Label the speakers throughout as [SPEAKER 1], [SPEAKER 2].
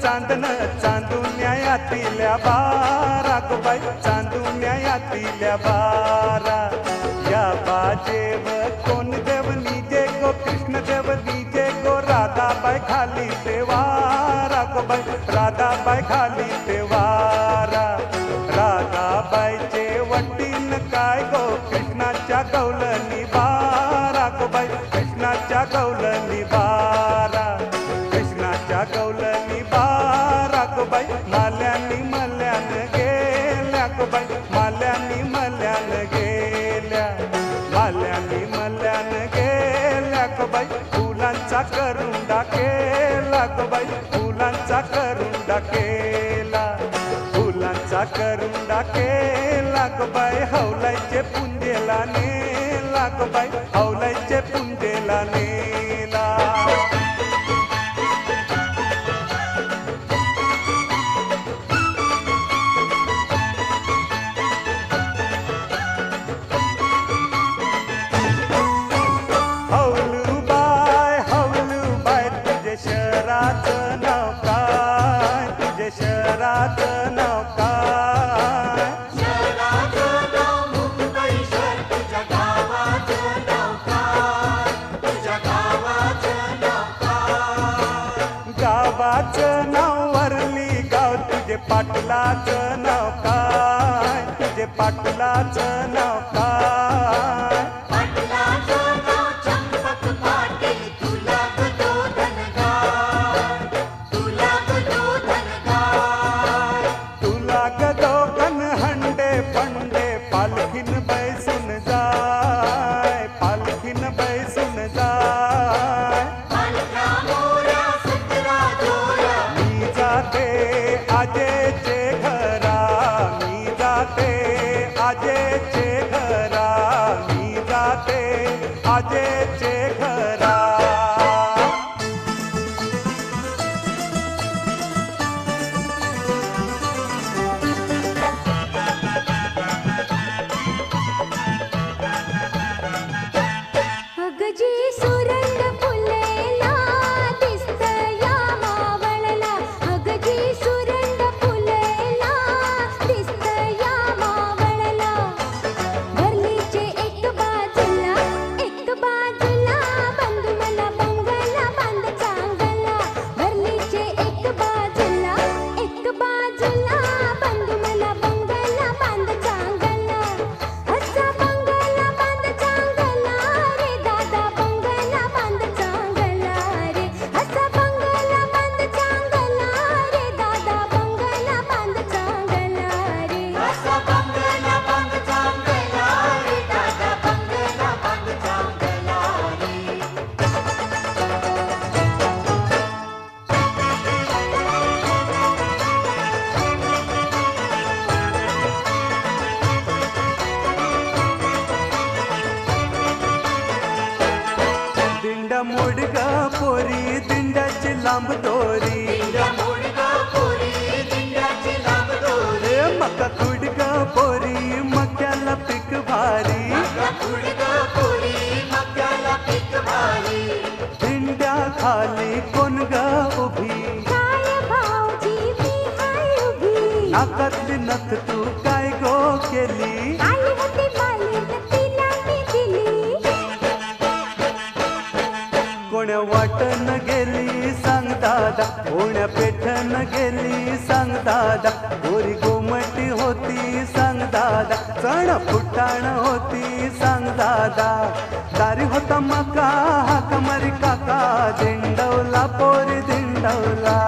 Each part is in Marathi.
[SPEAKER 1] चांदन चांदुन्यायातिल्या बारा गो बाई, चांदुन्यायातिल्या बारा. या बाजेव कोण देव निजे गो, कृष्ण देव निजे गो, राधाबाई खाली तेवारा गो बाई, राधाबाई खाली तेवारा. राधाबाईचे वटीन काय गो, कृष्णाच्या गौलनी बारा गो बाई, कृष्णाच्या गौलनी बारा, कृष्णाच्या गौलनी बारा गो बाई. माल्यानी मल्यान गेल्या गो बाई, माल्यानी मल्यान गेल्या, माल्यानी मल्यान गेल्या गो बाई. फुलांचा करुंडा केला गो बाई, फुलांचा करुंडा केला, फुलांचा करुंडा केला गो बाई. हौलायचे पुंजेला नेला गो बाई, हौलायचे पुंजेला नेला. हौलूबाई तुझे शहराचं नाव काय, तुझे शहराचं नाव काय.
[SPEAKER 2] शहराचं नाव मुंबईशर, तुझ्या गावाचं नाव काय, तुझ्या गावाचं नाव काय.
[SPEAKER 1] गावाचं नाव वरली गाव, तुझे पाटलाचं नाव काय, तुझे पाटलाचं नाव काय.
[SPEAKER 2] पाटलाचं नाव चंपक पाटील, तुला गो धनगार, तुला गो धनगार.
[SPEAKER 1] तुला गदोगन हंडे फंडे, पालखीन बैसून जाय, पालखीन बैसून जाय.
[SPEAKER 2] पालखा मोऱ्या सतरा जोऱ्या,
[SPEAKER 1] मी जाते आजेचे घरा, मी जाते आजेचे घरा, मी जाते आजेचे घरा.
[SPEAKER 3] अगजी सुरंग फुलेला दिसत या मावळला, अगजी सुरंग फुलेला दिसत या मावळला. वरलीचे एक बाजूला बंधू मला बंगला बांध चांगला. वरलीचे एक बाजूला बंधू मला बंगला बांध चांगला. असा बंगला बांध चांगला रे दादा, बंगला बांध चांगला रे, असा बंगला बांध चांगला रे दादा, बंगला बांध चांगला रे.
[SPEAKER 2] असा बंगला बांध चांगला रे दादा, बंगला बांध चांगला रे.
[SPEAKER 1] दिंड मोडग पोरी, दिंडाची लांब दोरी,
[SPEAKER 2] दिंड्या मोडगा पोरी, दिंड्याची लांब दोरी.
[SPEAKER 1] रे मका खुडग पोरी, मक्याला पीक भारी.
[SPEAKER 2] मका खुडगा पोरी, मक्याला पीक भारी.
[SPEAKER 1] दिंड्या खाली कोण ग उभी,
[SPEAKER 3] काय भाऊजी मी हाय उभी,
[SPEAKER 1] नाकातली नथ तू काय गो केली.
[SPEAKER 3] आली होती मालीन तिला मी दिली.
[SPEAKER 1] कोण्या वाटन गेली सांग दादा, कोण्या पेठन गेली सांग दादा. गोरी गोमटी होती सांग दादा, चण फुटाण होती सांग दादा. दारी होता मका हाक मारी काका, दिंडवला पोरी दिंडवला.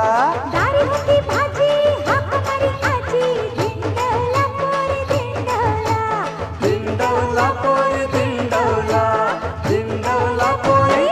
[SPEAKER 3] दारी होती भाजी हाक मारी आजी, दिंडवला पोरी दिंडवला.
[SPEAKER 1] दिंडवला पोरी दिंडवला, दिंडवला पोरी.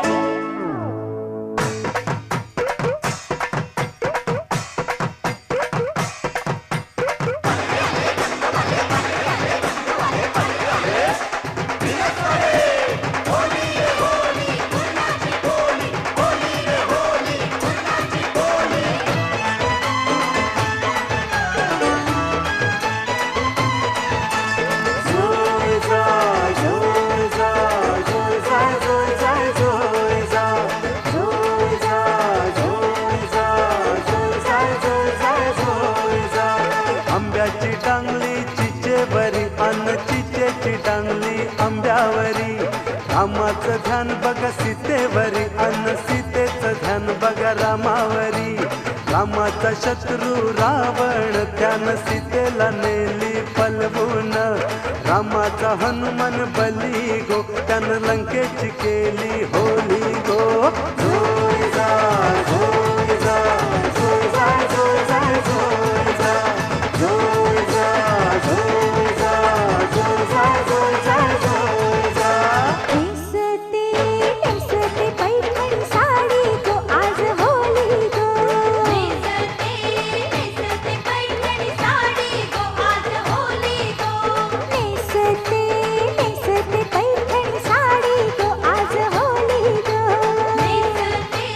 [SPEAKER 1] रामाचं ध्यान बघा सीतेवरी अन सीतेचं ध्यान बघा रामावरी. रामाचा शत्रू रावण त्यानं सीतेला नेली पलवून. रामाचा हनुमान बली गो त्यानं लंकेची केली होली गो. झोय जा झोय जा झोय जा झोय जा झोय जा झोय जा झोय जा झोय जा झोय जा झोय जा.
[SPEAKER 3] नेसते नेसते पैठणी साडी गो आज होली गो.
[SPEAKER 2] नेसते नेसते पैठणी साडी गो आज होली गो.
[SPEAKER 3] नेसते नेसते पैठणी साडी गो आज होली गो.
[SPEAKER 2] नेसते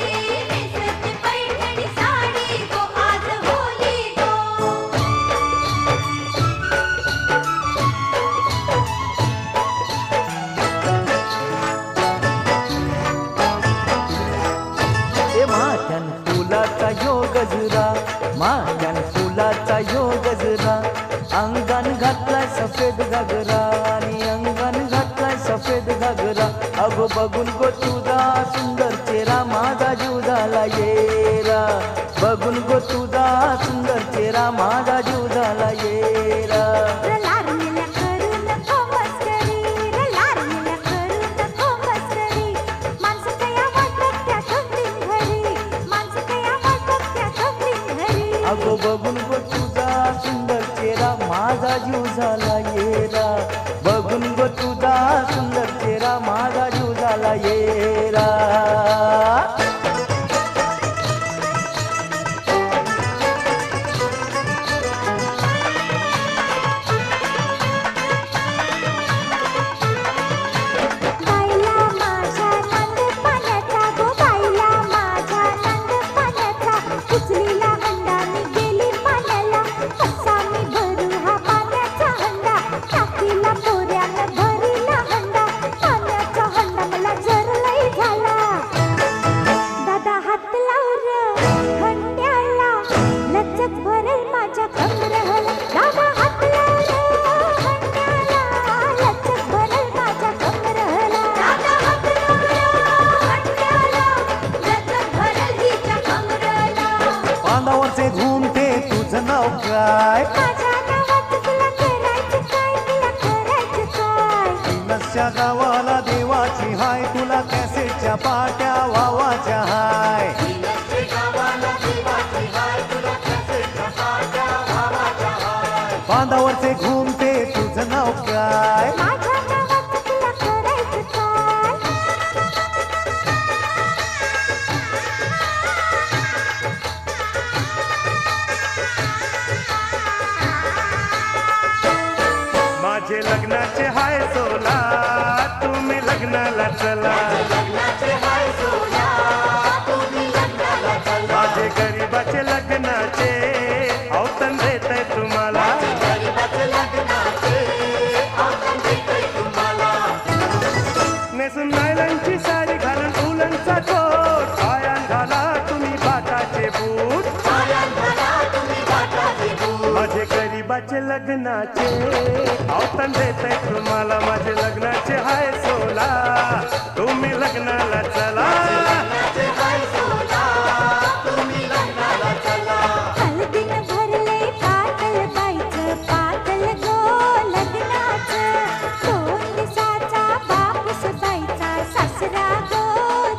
[SPEAKER 2] नेसते पैठणी साडी गो आज होली गो.
[SPEAKER 4] ए माथ्यान फुलाचा यो गजरा, माथ्यान फुलाचा यो गजरा. अंगान घातलाय सफेद घागरा आणि अंगान घातलाय सफेद घागरा. अगो बघून गो तुझा सुंदर चेहरा माझा जीव झाला येरा. बघून गो तुझा सुंदर चेहरा माझा जीव झाला येरा.
[SPEAKER 3] लाडलीला करू नको मस्करी, लाडलीला करू नको मस्करी. माणसं कया वाटत त्या गमतीन घरी, माणसं कया वाटत त्या गमतीन घरी.
[SPEAKER 4] अगो बघून गो तुझा सुंदर चेहरा माझा जीव झाला येरा. बघून गो तुझा सुंदर चेहरा माझा जीव झाला येरा.
[SPEAKER 3] बाईला माझ्या नंद पाण्याचा गो, बाईला माझ्या नंद पाण्याचा. उचलीला हंडा मी गेली पाण्याला, कसा मी भरू हा पाण्याचा हंडा. टाकीला पोऱ्यानं भरीला हंडा, पाण्याचा हंडा मला जर लई झाला. दादा हात लाव र हंड्याला, लचक भरेल माझ्या कमरेला. दादा हात लाव र हंड्याला, लचक भरेल माझ्या कमरेला.
[SPEAKER 2] दादा हात लावला हंड्याला, लचक भरेल हिच्या कमरेला.
[SPEAKER 1] पांडावरचे घुमते तुझं नाव काय?
[SPEAKER 3] माझ्या नावाचं तुला करायचं काय, तुला करायचं काय.
[SPEAKER 1] नसच्या गावाला देवाची हाय, तुला कॅसेटच्या पाट्या वावाच्या हाय.
[SPEAKER 2] दिनश्री गावाला देवाची हाय, तुला कॅसेटच्या पाट्या वावाच्या हाय.
[SPEAKER 1] बांधावरचे घुमते तुझं नाव काय?
[SPEAKER 3] माझ्या नावाचं तुला करायचं काय.
[SPEAKER 1] माझे लग्नाचे हाय सोला, तुम्ही लग्नाला चला.
[SPEAKER 2] लग्नाचे हाय सोला, तुम्ही लग्नाला चला.
[SPEAKER 1] माझे गरीबाचे लग्नाचे अवतन देतय तुम्हाला.
[SPEAKER 2] गरीबाचे लग्नाचे औतण देतोय तुम्हाला.
[SPEAKER 1] नेसून नायलॉनची साडी घालून उलनचा कोट, पायान घाला तुम्ही बाटाचे बूट.
[SPEAKER 2] पायात घाला तुम्ही बाटाचे बूट.
[SPEAKER 1] माझे गरीबाचे लग्नाचे अवतन देतय तुम्हाला. माझे लग्नाचे हाय सोला, तुम्ही लग्नाला चला.
[SPEAKER 2] लग्नाचे हाय सोला, तुम्ही लग्नाला चला.
[SPEAKER 3] हळदीनं भरले पातळ बाईचं, पातळ गो लग्नाचं. 2 दिवसाचा बापूस बाईचा, सासरा गो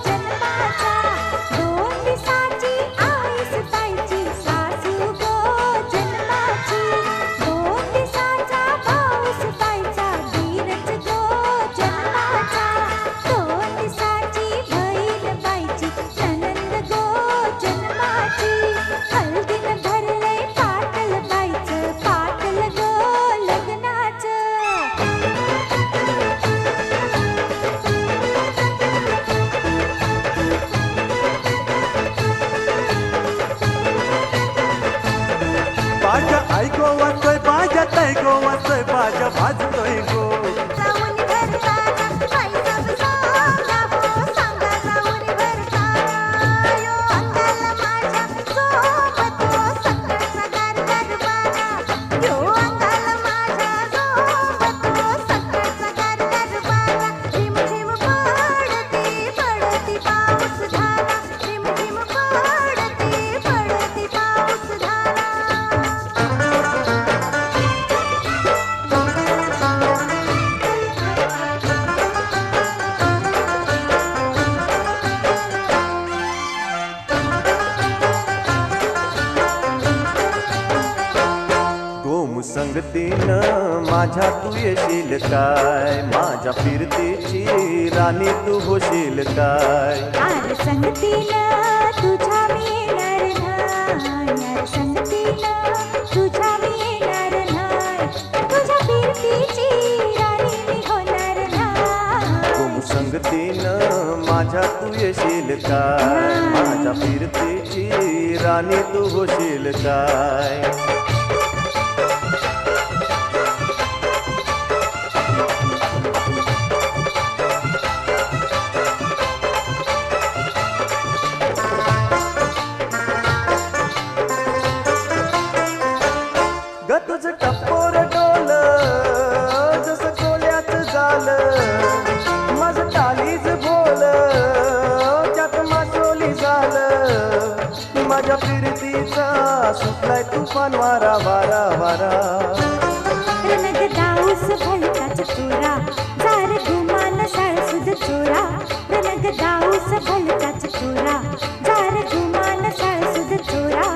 [SPEAKER 3] जन्माचा. 2 दिवसाची आईस बाईची, सासू गो जन्माची. 2 दिवसाचा भाऊस बाईचा, धीरज गो जन्माचा. 2 दिवसाची बहीण बाईची, नणंद गो जन्माची. हळदीनं भरले पातळ बाईचं, पातळ गो लग्नाचं.
[SPEAKER 1] बाजा ऐको वाचतोय, बाजात ऐको वाचतोय, बाजा भाजतोय गो.
[SPEAKER 3] जाऊन भरताना बाईचा सांगा हो, सांगा जाऊन भरताना. यो अंगाला माझ्या सोबत हो, सकाळचा गार गरबाना. यो अंगाला माझ्या सोबत हो, सकाळचा गार गरबाना. रिमझिम
[SPEAKER 1] संगतीनं माझ्या तू येशील काय, माझ्या फिरतीची राणी तू होशील काय.
[SPEAKER 3] यार संगतीनं तुझ्या मी येणार नाही, यार संगतीनं तुझ्या मी येणार नाही, तुझ्या फिरतीची राणी मी होणार नाही.
[SPEAKER 1] तुम संगतीनं माझ्या तू येशील काय, माझ्या फिरतीची राणी तू होशील काय. ग तुझं टप्पोर डोल जसं कोल्यात झालं, माझं टालीज भोल त्यात मासोली झालं. माझ्या फिरतीचा सुटलाय तुफान वारा वारा वारा.
[SPEAKER 3] रनग दाऊस भलताच चोरा, जार गुमान साळसुद चोरा. रनग दाऊस भलताच चोरा, जार गुमान साळसुद चोरा.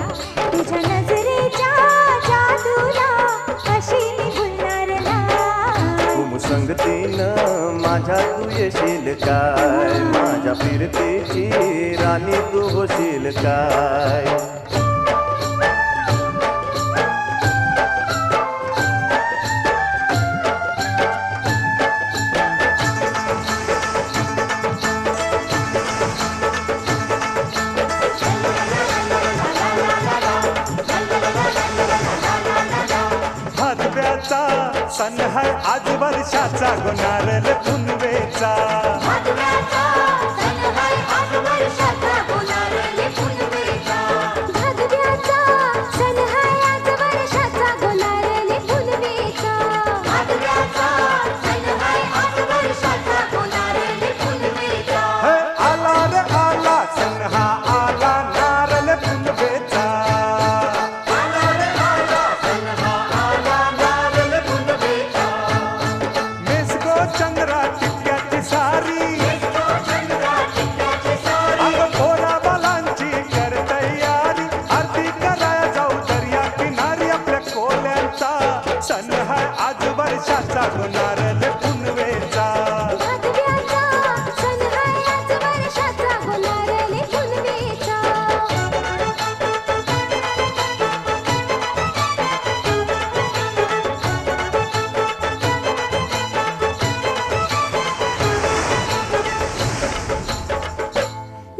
[SPEAKER 3] तुझ्या नजरेच्या जादूला अशी मी भुलणार नाही.
[SPEAKER 1] तुम संगतीनं माझ्या तू येशील काय, माझ्या फिरतीची राणी तू होशील काय. भादव्याचा सण है आज वर्षाचा गुणारल पुनवेचा.
[SPEAKER 2] भादव्याचा सण हाय आज वर्षाचा गुलाल पुनवेचा.
[SPEAKER 3] भादव्याचा सण हाय आज वर्षाचा गुलाल पुनवेचा.
[SPEAKER 2] भादव्याचा सण हाय आज वर्षाचा गुलाल पुनवेचा.
[SPEAKER 1] हे आला रे आला सण हा आला नारळ पुनवेचा.
[SPEAKER 2] आला रे आला सण हा आला नारळ पुनवेचा.
[SPEAKER 1] मेसगो चंद्रा टिक्क्याची सारी,
[SPEAKER 2] तो चंद्रा टिक्क्याची सारी.
[SPEAKER 1] अंग पोरा बालांची कर तयारी. आरती कराया जाऊ दर्या किनारी, आपल्या कोल्यांचा सण है आज वर्षाचा गुणारल पुनवेचा.
[SPEAKER 3] भादव्याचा सण हाय आज वर्षाचा गुलाल पुनवेचा.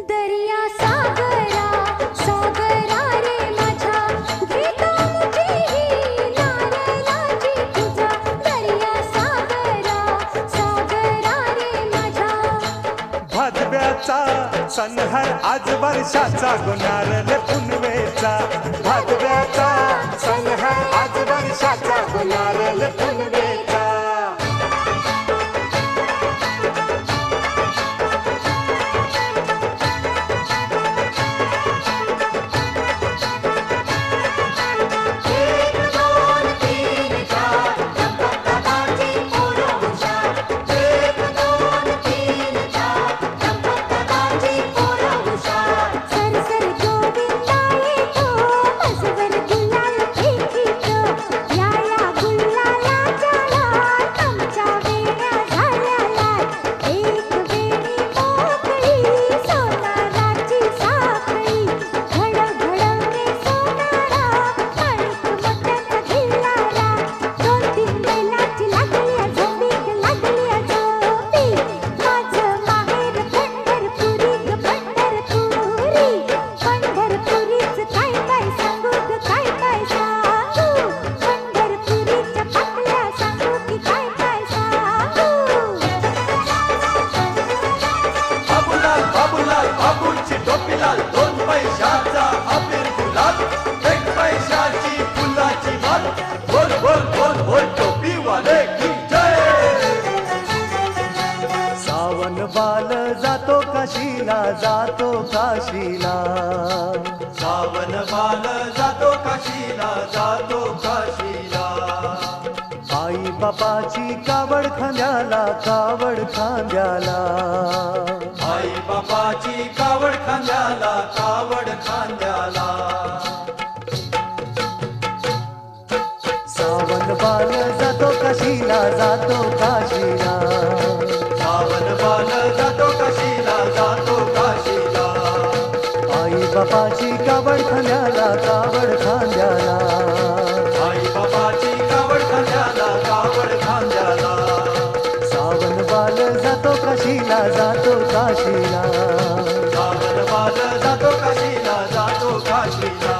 [SPEAKER 3] दर्या सागरा सागरा रे माझ्या, गीतांची ही नारळाची तुझा. दर्या सागरा सागरा रे माझ्या.
[SPEAKER 1] भादव्याचा सण है आज वर्षाचा गुणारल पुनवेचा. भादव्याचा सण है आज वर्षाचा गुणारल पुनवेचा.
[SPEAKER 2] एक दोन तीन चार चंपकदाची पोरं हुशार. एक दोन तीन चार चंपकदाची पोरं हुशार.
[SPEAKER 3] सरसर गोविंदा येतो, मजवर गुलाल फेकीतो. या या गुलालाच्या लाट आमच्या वेण्या झाल्या लाट. एक वेणी मोकळी सोनाराची साखळी. घडघडवणे सोनारा, माणिक मोत्याचा खिल्लारा. दोन तीन बैलाची लागली झोपी ग लागली झोपी. माझं माहेर पंढरपुरी ग पंढरपुरी. पंढरपुरीचं काय काय सांगू ग काय काय सांगू. पंढरपुरीच्या पाकल्या सांगू की काय काय सांगू.
[SPEAKER 5] बाबूलाल बाबूलाल बाबूची टोपीलाल, दोन पैशाचा अबीर गुलाल, एक पैशाची फुलाची माल. बोल बोल बोल बोल टोपीवाले की जय.
[SPEAKER 1] सावन बाल जातो काशीला, जातो काशीला.
[SPEAKER 5] सावन बाल जातो काशीला, जातो काशीला.
[SPEAKER 1] आई बापाची कावड खांद्याला, कावड खांद्याला.
[SPEAKER 5] आई बापाची कावड खांद्याला, कावड खांद्याला.
[SPEAKER 1] सावन बाल जातो काशीला जातो काशीला
[SPEAKER 5] श्रावण बाल जातो काशीला जातो काशीला
[SPEAKER 1] आई बापाची कावड खांद्याला कावड खांद्याला
[SPEAKER 5] आई बाबाची कावड खांद्याला कावड खांद्याला
[SPEAKER 1] सावन बाल जातो काशीला जातो काशीला
[SPEAKER 5] श्रावण बाल जातो काशीला जातो काशीला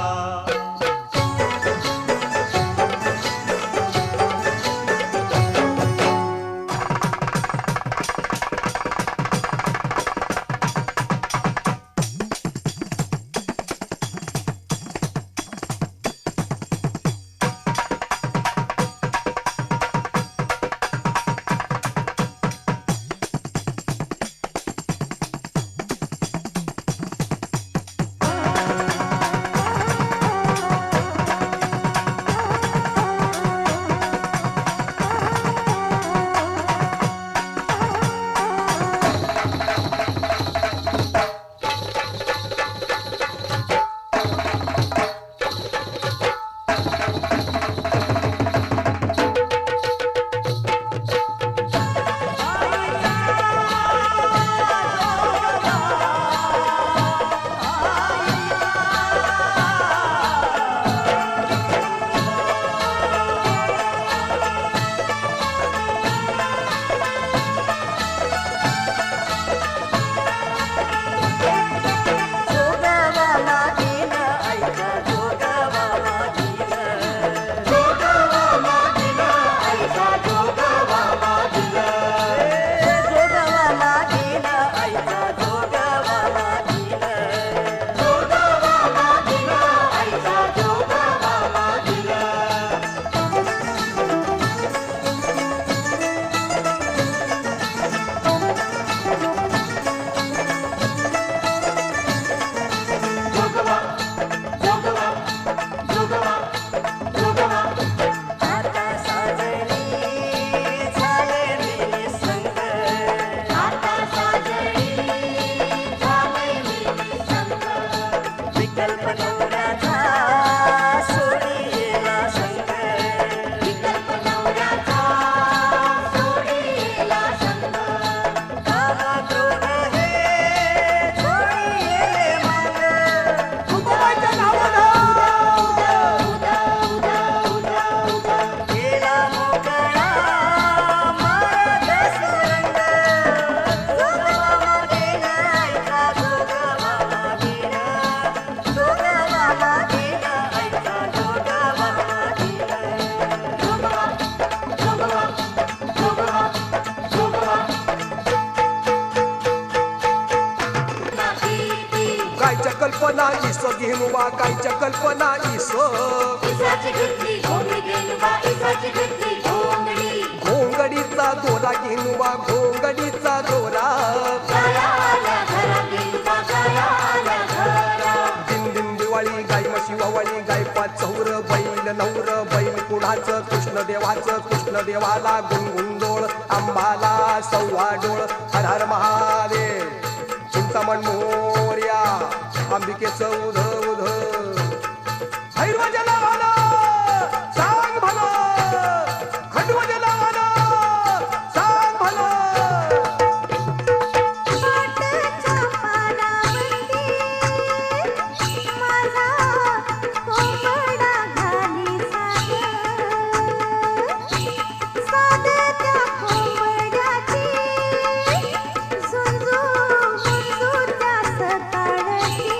[SPEAKER 6] कल्पना इस घेनुबा कायच्या कल्पना इस
[SPEAKER 2] इसाची घेतली घोंगडी घेनुबा इसाची घेतली घोंगडी
[SPEAKER 6] घोंगडीचा दोरा घेनुबा घोंगडीचा दोरा
[SPEAKER 2] गाया आल्या घरा घेनुबा गाया आल्या घरा
[SPEAKER 6] दिन दिन दिवाळी गाय म्हशी वावळी गाय पाच चौर बैल नवर बैल कुणाचं कृष्ण देवाला गुणगुंडोळ आंबाला सव्वा डोळ हर हर महादेव चिंतामण मोर्या अंबिकेचं उध उध हैरवजला वाला सांग भला खंडवजला वाला सांग भला
[SPEAKER 3] पाटाच्या पानावरती माझा कोंबडा घाली साध त्या कोंबड्याची झुंजू मुंजू त्या सताळची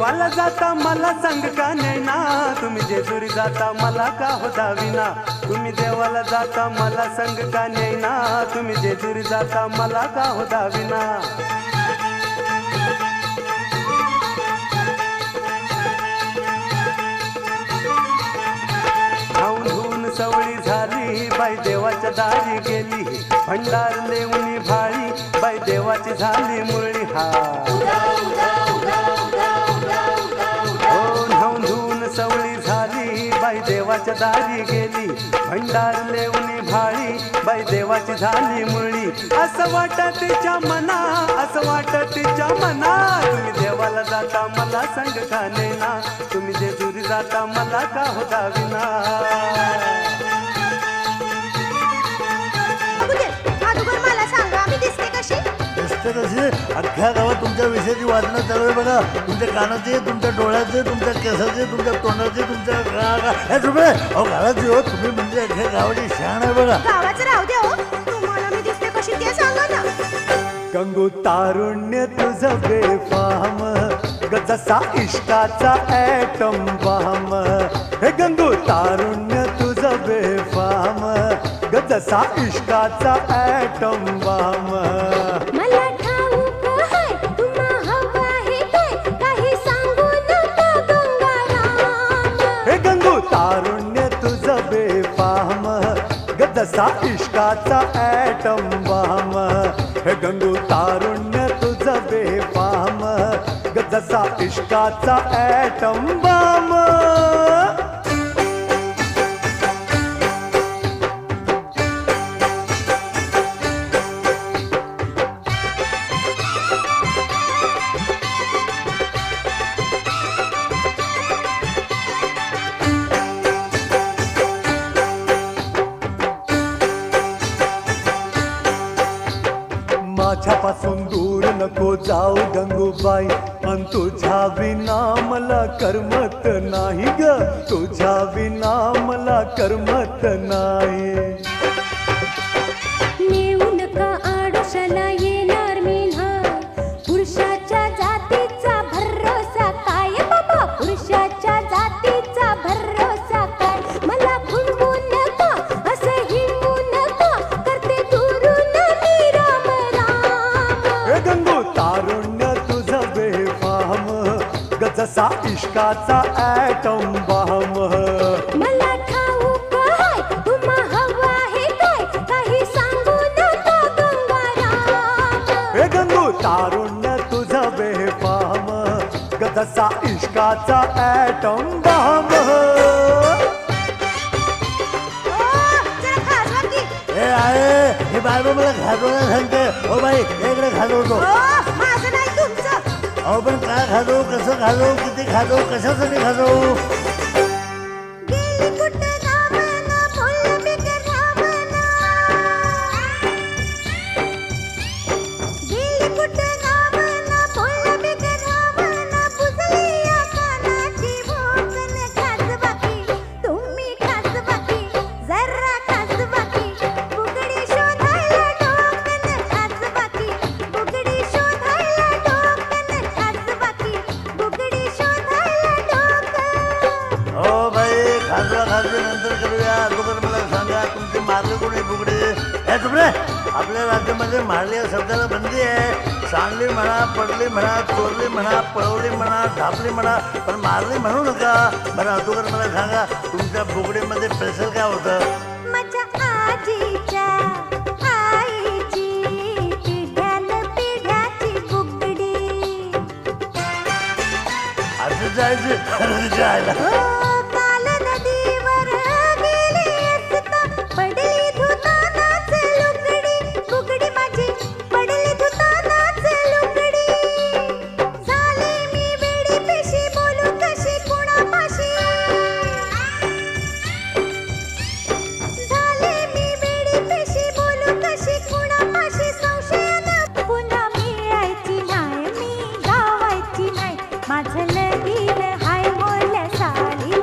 [SPEAKER 1] देवाला जाता मला सांग का नैना तुम्ही जेजुरी जाता मला का होता विना तुम्ही देवाला जाता मला सांग का नैना तुम्ही जेजुरी जाता मला का होता विना खाऊन धुवून सवळी झाली बाई देवाच्या दारी गेली भंडार लेवणी भाळी बाई देवाची झाली मुरळी हा हो न्हाऊन धुवून सवळी झाली बाई देवाच्या दारी गेली भंडार लेवणी भाळी बाई देवाची झाली मुरळी असं वाटत तिच्या मना असं वाटत तिच्या मना तुम्ही देवाला जाता मला सांग का नैना तुम्ही जेजुरी जाता मला का होता विना
[SPEAKER 3] अगोदर मला सांगा मी दिसते कशी
[SPEAKER 7] दिसते कशी अख्ख्या गावात तुमच्या विषयाची वाचणं चालू आहे बघा तुमच्या कानाचे तुमच्या डोळ्याचे तुमच्या केसाचे तुमच्या तोंडाचे तुमच्या हे तुम्ही अहो घराची हो तुम्ही म्हणजे अख्ख्या गावाची शान आहे बघा
[SPEAKER 3] गावाचं राहू द्या हो तुम्हाला मी दिसते कशी ते सांगा ना
[SPEAKER 1] गंगू तारुण्य तुझं बेफाम ग जसा इष्टाचा ॲटम बम हे गंगू तारुण्य तुझं बेफाम ग जसा इष्टाचा ॲटम बम
[SPEAKER 3] मला ठाऊक आहे तुम्हा हवा आहे काय काही सांगू नका गंगाराम
[SPEAKER 1] हे गंगू तारुण्य तुझं बेफाम ग जसा इष्टाचा ॲटम बम हे गंगू तारुण्य तुझं बेफाम ग जसा इष्टाचा ॲटम बम माझ्यापासून दूर नको जाऊ गंगूबाई पण तुझ्या विना मला करमत नाही ग तुझ्या विना मला करमत नाही
[SPEAKER 3] नेऊ नका आडोशाला येणार मी नाही पुरुषाच्या जातीचा भरोसा काय बाबा पुरुषाच्या जातीचा भरोसा काय मला खुणवू नका असं हिंडू नका करते दुरून मी राम राम
[SPEAKER 1] हे गंगू तारुण्य तुझं बेफाम ग जसा इष्काचा ॲटम बम
[SPEAKER 3] मला ठाऊक आहे तुम्हा हवा आहे काय काही सांगू नका गंगाराम
[SPEAKER 1] हे गंगू तारुण्य तुझं बेफाम ग जसा इष्काचा ॲटम बम
[SPEAKER 3] जरा खाजवा की
[SPEAKER 7] हे आहे हे बायबा मला घालवायला सांगते हो बाई हे इकडे घालवतो
[SPEAKER 3] माझं नाही तुमचं
[SPEAKER 7] अहो पण काय घालवू कसं घालवू किती घालवू कशासाठी घालवू
[SPEAKER 3] गेली कुठं रावणा बोललं बिगर रावणा गेली कुठं रावणा बोललं बिगर रावणा बुजली या कानाची भोकन खाजवा की तुम्ही खाजवा की जरा खाजवा की बुगडी शोधायला डोकन खाजवा की बुगडी शोधायला डोकन खाजवा की बुगडी शोधायला डोकन
[SPEAKER 7] हो बाई खाजवा खाजवी नंतर करूया अगोदर मला सांगा तुमचे मारले कोणी बुगडे हे तुमरे आपल्या राज्यामध्ये मारली या शब्दाला बंदी आहे सांगली म्हणा पडली म्हणा चोरली म्हणा पळवली म्हणा ढापली म्हणा पण मारली म्हणू नका बरं अगोदर मला सांगा तुमच्या बुगडीमध्ये स्पेशल काय होतं
[SPEAKER 3] माझ्या आजीच्या आईची पिढ्यान पिढ्याची बुगडी
[SPEAKER 7] असं जायचं जायला
[SPEAKER 3] काल नदीवर गेली असता पडली धुतानाच लुगडी बुगडी माझी पडली धुतानाच लुगडी झाली मी वेडी पेशी बोलू कशी कुणापाशी झाले मी वेडी पेशी बोलू कशी कुणापाशी संशयानं पुन्हा मिळायची नाही मी गावायची नाही माझं लगीन हाय मोल्या साली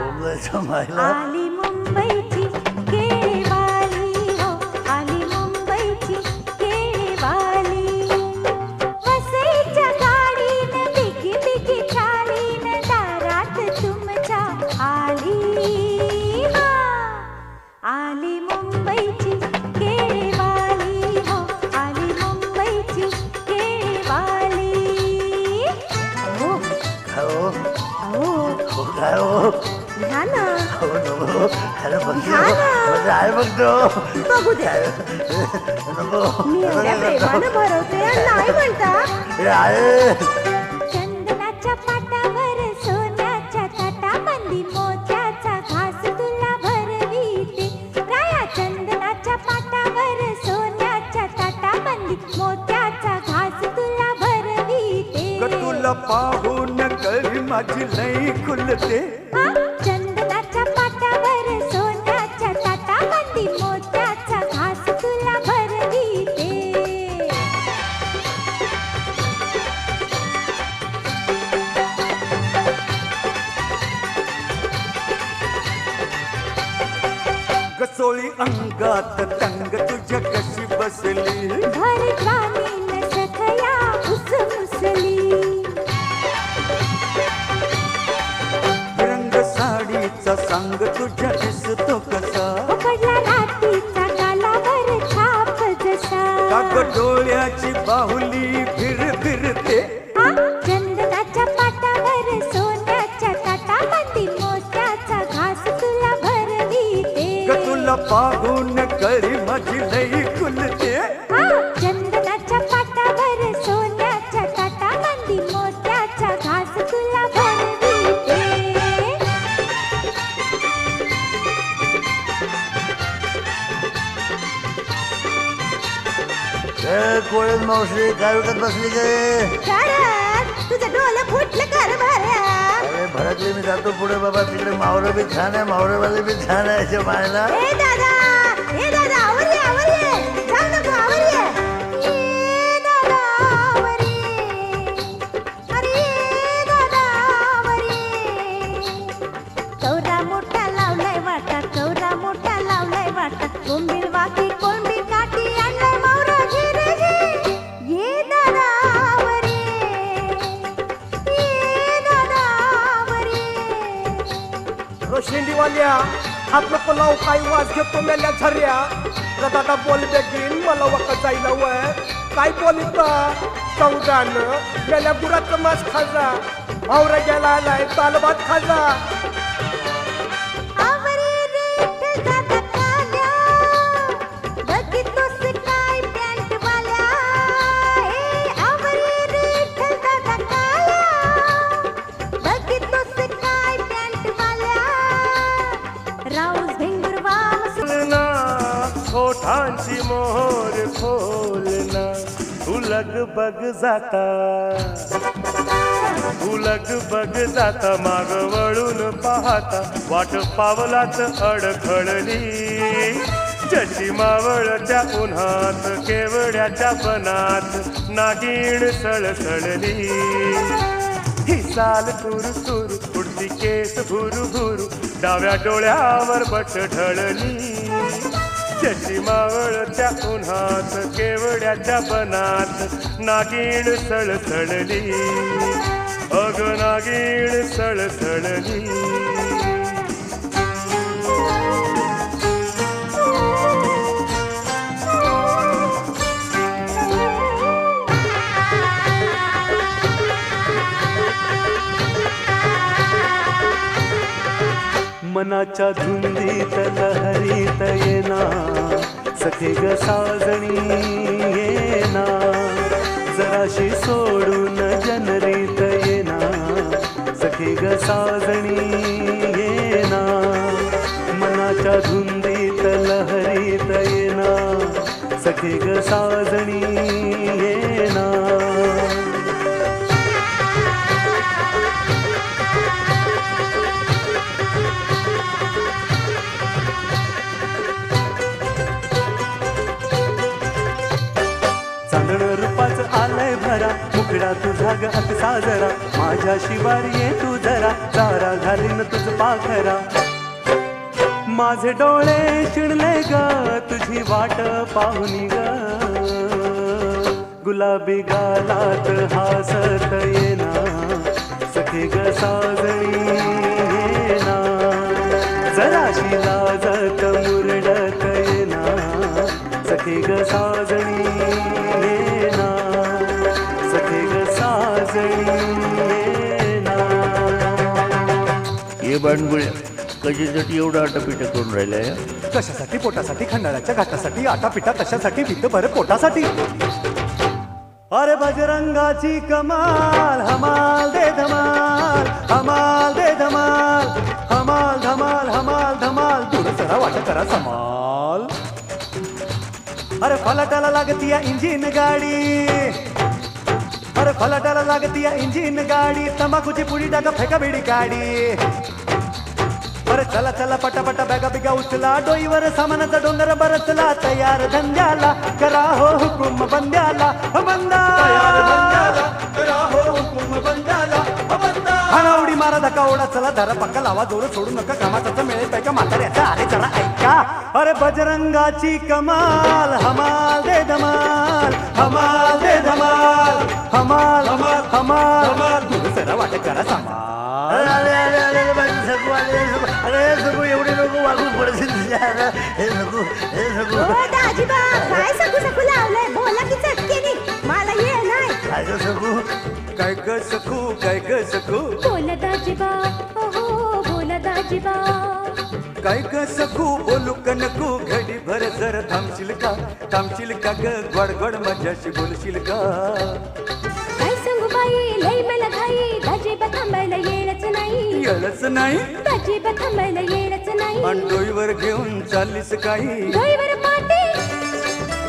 [SPEAKER 7] बोलायचं मायला
[SPEAKER 3] आली मुंबईची केळीवाली हो आली मुंबईची केळीवाली वसईच्या गाडीनं बिगी
[SPEAKER 7] काय हो
[SPEAKER 3] घ्या ना
[SPEAKER 7] हो नको अरे बघ
[SPEAKER 3] घ्या ना.
[SPEAKER 7] म्हणजे आहे बघतो
[SPEAKER 3] बघू दे
[SPEAKER 7] नको
[SPEAKER 3] मी एवढ्या प्रेमानं भरवते आणि नाही म्हणता
[SPEAKER 7] हे आहे
[SPEAKER 3] चंदनाच्या पाटावर सोन्याच्या ताटाबंदी मोत्याचा घास तुला भरवीते राया चंदनाच्या पाटावर सोन्याच्या ताटाबंदी मोत्याचा घास तुला भरवीते
[SPEAKER 1] ग तुला पाहून कळी माझी लई खुलते
[SPEAKER 3] हा? चंदनाच्या पाटावर सोन्याच्या ताटाबंदी मोत्याचा घास तुला भरवीते
[SPEAKER 1] गचोळी अंगात तंग तुझ्या कशी बसली
[SPEAKER 3] भरवानीन सखया उसमुसली
[SPEAKER 1] रंग साडीचा सांग तुझ्या दिसतो कसा
[SPEAKER 3] पकडला रात्रीचा गालावर छाप जसा
[SPEAKER 1] काग डोळ्याची बाहुली फिर फिरते
[SPEAKER 3] हा? चंदनाच्या पाटावर सोन्याच्या ताटाबंदी मोत्याचा घास तुला भरवीते
[SPEAKER 1] ग तुला पाहून कळी माझी लई खुलते
[SPEAKER 3] हा? चंदनाच्या पाटावर सोन्याच्या ताटाबंदी मोत्याचा घास तुला भरवीते
[SPEAKER 7] ए कोळेल मावशी काय विकत बसली काय
[SPEAKER 3] कारण तुझं डोलं फुटलं कर भऱ्या
[SPEAKER 7] अरे भडकले मी जातो पुढे बाबा तिकडे मावरं बी छान आहे मावरेवाले बी छान आहे अशा मायला
[SPEAKER 3] ए दादा आवर ये जाऊ नको आवर ये ए दादा आवर ये अरे ए दादा आवर ये कौरा मोठा लावलाय वाटा कोंबीर वाकी कोंबीर काठी आणलाय मावरा घे ये दादा आवर ये दादा आवर ये
[SPEAKER 6] शेंडीवाल्या आपलं पलाव काय वाज घेतो मेल्या झर्या दादा बोल बेगीन मला वका जायला वय काय बोलित चौदानं मेल्या गुराचं मास खाजा भावरा गेला आलाय तालबात खाजा
[SPEAKER 3] आवरे रेट दादा काल्या बघितोस काय पॅन्ट वाल्या ए आवरे रेट दादा काल्या बघितोस काय पॅन्ट वाल्या राऊस भिंगुर वाम
[SPEAKER 8] ओठांची मोहर खोलना उलग बग जाता माग वळून पाहता वाट पावलात अडखळली जशी मावळच्या उन्हात केवड्याच्या बनात नागिण सळसळली ही साल तुरु तुरु उडती केस भुरु भुरु डाव्या डोळ्यावर बट ढळली जशी मावळच्या उन्हात केवड्याच्या बनात नागिण सळसळली अग नागिण सळसळली
[SPEAKER 1] मनाच्या धुंदीत लहरीत येना सखे ग साजणी येना जराशी सोडून जनरीत येना सखे ग साजणी येना मनाच्या धुंदीत लहरीत येना सखे ग साजणी येना चांदण रूपाच आलंय भरा मुकडा तुझा ग अति साजरा माझ्या शिवारी ये तू जरा चारा घालीन तुझ पाखरा माझे डोळे चिणले ग तुझी वाट पाहुनी ग गुलाबी गालात हासत येना सखे ग साजणी येना जराशी लाजत मुरडत येना सखे ग साजणी येना सखे ग साजणी येना
[SPEAKER 7] हे बांडगुळ्या कशासाठी एवढं आटापिटा करून राहिलाय?
[SPEAKER 1] कशासाठी? पोटासाठी. खंडाळ्याच्या घाटासाठी. आटापिटा कशासाठी? भीत भर पोटासाठी. अरे बजरंगाची कमाल हमाल दे धमाल, हमाल दे धमाल, हमाल धमाल हमाल धमाल. दूर सरा वाट करा समाल. अरे फलाटाला लागती या इंजिन गाडी, अरे फलाटाला लागती या इंजिन गाडी. तंबाखूची पुडी टाका फेका बिडी काढी. अरे चला चला पटापटा बॅगा बिगा उचला. डोईवर सामानाचा डोंगर बरचला. तयार धंद्याला करा हो हुकुम बंद्याला. बंदा हाणावडी मारा धक्का ओढा. चला धरा पक्का लावा जोर सोडू नका. कामाचा मिळेल पैका म्हाताऱ्याचा. अरे जरा ऐका. अरे बजरंगाची कमाल हमाल दे धमाल, हमाल दे धमाल, हमाल हमाल हमाल. दूर सरा वाट करा समाल.
[SPEAKER 7] अरे सगू एवढे लोक वागून पडतील तुझ्या. हे सगू हे सगू
[SPEAKER 3] दाजीबा काय सकू सकू लावलंय? बोला की चटकेनी. मला ये नाही.
[SPEAKER 7] काय ग सगू?
[SPEAKER 1] काय ग सखू? काय ग सखू?
[SPEAKER 3] बोला दाजीबा. हो बोला दाजीबा.
[SPEAKER 1] काय ग सखू? बोलू का नको? घडी भर जर थांबशील का? थांबशील का ग? गोड गोड माझ्याशी बोलशील का?
[SPEAKER 3] काय सांगू बाई लई मला घाई. दाजीबा थांबायला येळच नाही.
[SPEAKER 1] येळच नाही.
[SPEAKER 3] दाजीबा थांबायला येळच नाही.
[SPEAKER 1] पण डोईवर घेऊन चाललीस काही?
[SPEAKER 3] डोईवर पाटी,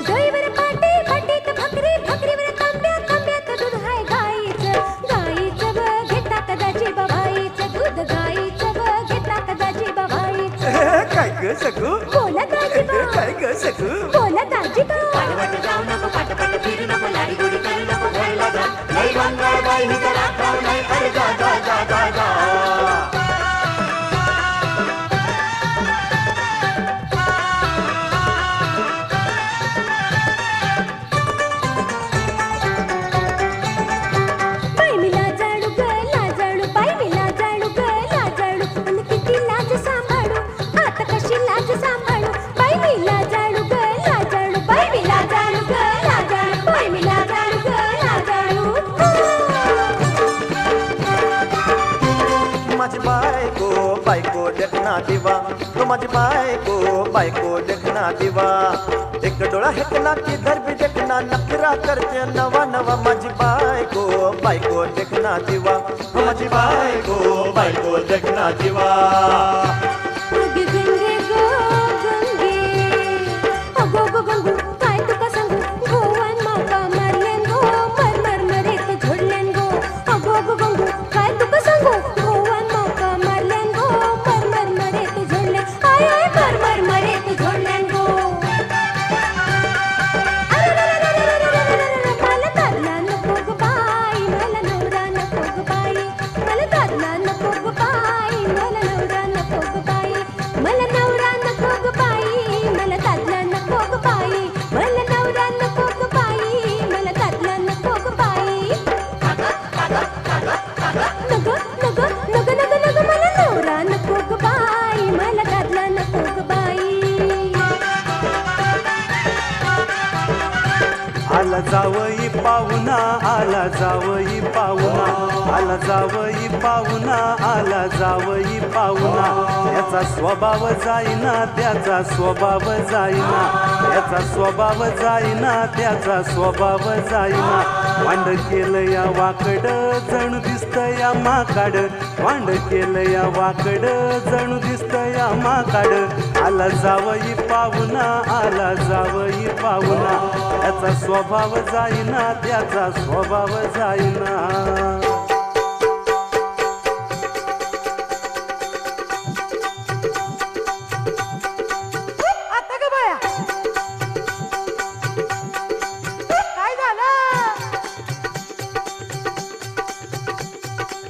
[SPEAKER 3] डोईवर पाटी. पाटीत भाकरी, भाकरीवर तांब्या, तांब्यात दूध हाय गाईचं. गाईचं व घेता का दाजीबा बाईचं दूध. गाईचं व घेता का दाजीबा बाईचं.
[SPEAKER 1] काय ग सखू?
[SPEAKER 3] बोला दाजीबा.
[SPEAKER 1] काय ग सखू?
[SPEAKER 3] बोला दाजीबा.
[SPEAKER 2] पाठवट जाऊ नको, पाठपट फिरू नको, लाडी गोडी करू नको, घरला जा. लई बंगाल बाई ही तर आठवण नाही. अरे जा जा जा जा जा.
[SPEAKER 3] बाई मी लाजाळू ग लाजाळू. बाई मी लाजाळू ग लाजाळू. पण किती लाज सांभाळू. आता कशी लाज सांभाळू. बाई मी लाजाळू ग लाजाळू. बाई मी लाजाळू ग लाजाळू. बाई मी लाजाळू ग लाजाळू.
[SPEAKER 4] माझी बायको बायको देखना दिवा. तो माझी बायको बायको देखना दिवा. एक डोळा हेकना किधर भी देखना. नखरा करते नवा नवा. माझी बायको बायको देखना दिवा. तो माझी बायको बायको देखना दिवा.
[SPEAKER 3] अगे गंगे गो गंगे. अगो गो गंगू काय तुका सांगू. गोवान माका मारलेन गो. मर मर मरेत झोडलेन गो. अगो गो गंगू काय तुका सांगू. गोवान माका मारलेन गो. मर मर मरेत झोडलेन. आय आय मर मर मरेत झोडलेन गो. मला दादला नको ग बाई. मला नवरा नको ग बाई. मला दादला नको ग बाई. मला नवरा नको ग बाई. मला नवरा नको ग बाई. मला दादला नको ग बाई. मला नवरा नको ग बाई. मला दादला नको ग बाई. नग नग नग नग नग. मला नवरा नको ग बाई. मला दादला नको ग बाई.
[SPEAKER 1] आला जावई पाहुणा, आला जावई पाहुणा, आला जावई पाहुणा, आला जावई पाहुणा. याचा स्वभाव जाईना, त्याचा स्वभाव जाईना, याचा स्वभाव जाईना, त्याचा स्वभाव जाईना. वांड केलं या वाकड जणू दिसत या माकाड. वांड केलं या वाकड जणू दिसत या माकाड. आला जावई पाहुणा, आला जावई पाहुणा. याचा स्वभाव जाईना, त्याचा स्वभाव जाईना.
[SPEAKER 9] आता का बाया काय झालं?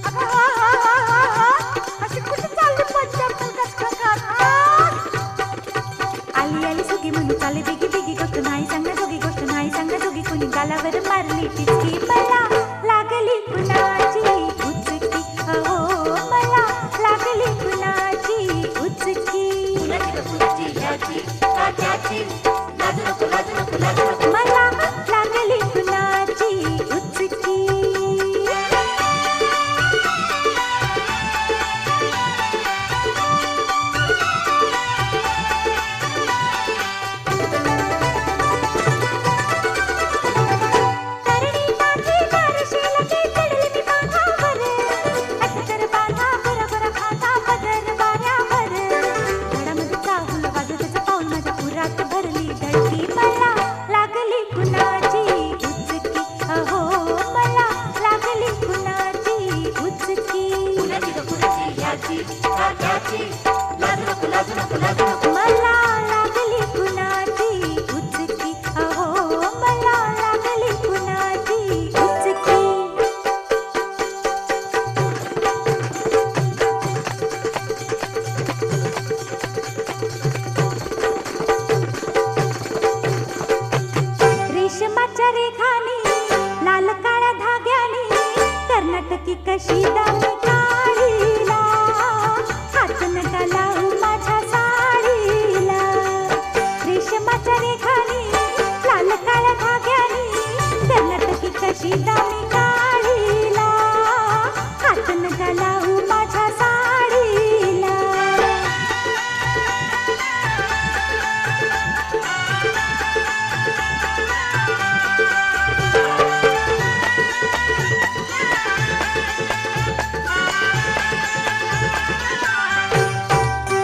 [SPEAKER 9] अगं हा हा हा हा हा. अशी कुठे चालली पंचायत कचकच. आली आली सुगी म्हणून चाले बिगी बिगी. गोष्ट नाही सांगा जोगी. गोष्ट नाही सांगा जोगी. कोणी गालावर मारली टिचकी. मला लागली पुन्हा
[SPEAKER 3] कशी दामी काढीला हात नका लावू माझ्या साडीला रेशमाच्या रेखानी लाल काळ्या धाग्यानी कर्नाटकी कशी दामी काढीला हात नका लावू माझ्या साडीला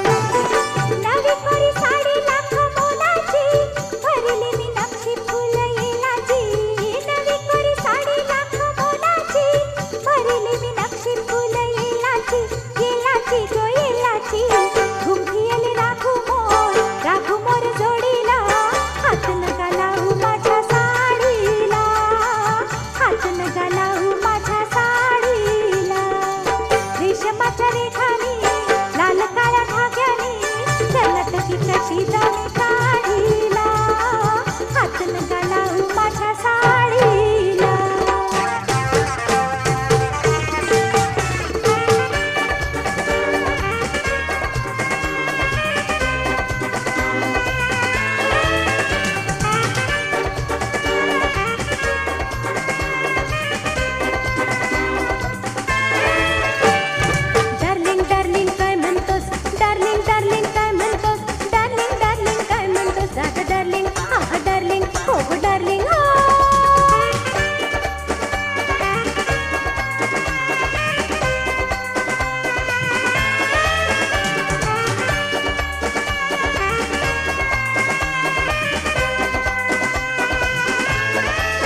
[SPEAKER 3] नवी कोरी साडी लाख मोलाची भरली मी नक्षी फुल येलाची नवी कोरी साडी लाख मोलाची भरली मी नक्षी फुल येलाची येलाची गो येलाची घुमघियले राखू मोर जोडीला हात नका लावू माझ्या साडीला हात नका लावू माझ्या साडीला रेशमाच्या रेखानी लाल काळ्या धाग्यानी कर्नाटकी कशी दामी काढीला हात नका लावू माझ्या साडीला डार्लिंग डार्लिंग काय म्हणतोस डार्लिंग डार्लिंग काय म्हणतोस डार्लिंग डार्लिंग काय म्हणतोस अगं डार्लिंग आह डार्लिंग हो गं डार्लिंग हो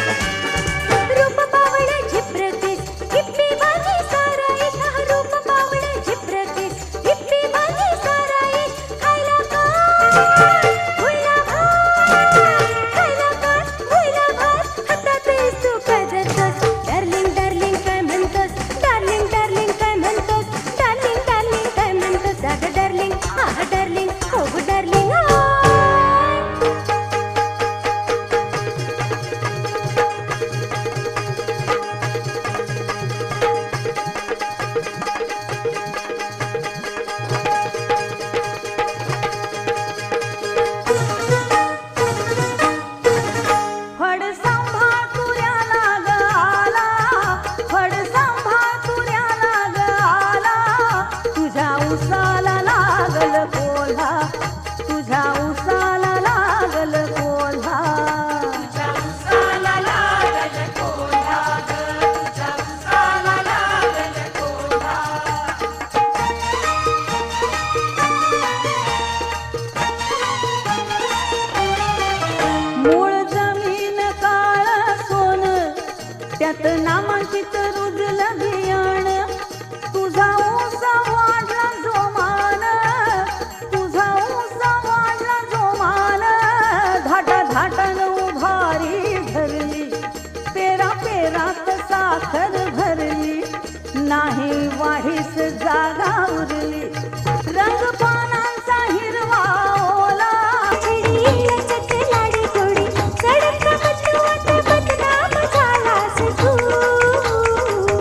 [SPEAKER 3] रूप बावळे झिप्रकेस हिप्पी बाजी साराई रूप बावळे झिप्रकेस हिप्पी बाजी साराई खायला भात हातात तू करतोस डार्लिंग डार्लिंग काय म्हणतोस डार्लिंग डार्लिंग काय म्हणतोस डार्लिंग डार्लिंग काय म्हणतोस अगं डार्लिंग आह डार्लिंग हो गं डार्लिंग हो फड सांभाळ तुऱ्याला ग आला फड सांभाळ तुऱ्याला ग आला तुझ्या उसाला लागल कोल्हा तुझ्या उसाला लागल कोल्हा तुझ्या उसाला लागल कोल्हा तुझ्या उसाला लागल कोल्हा मूळ जमीन काळ सोन त्यात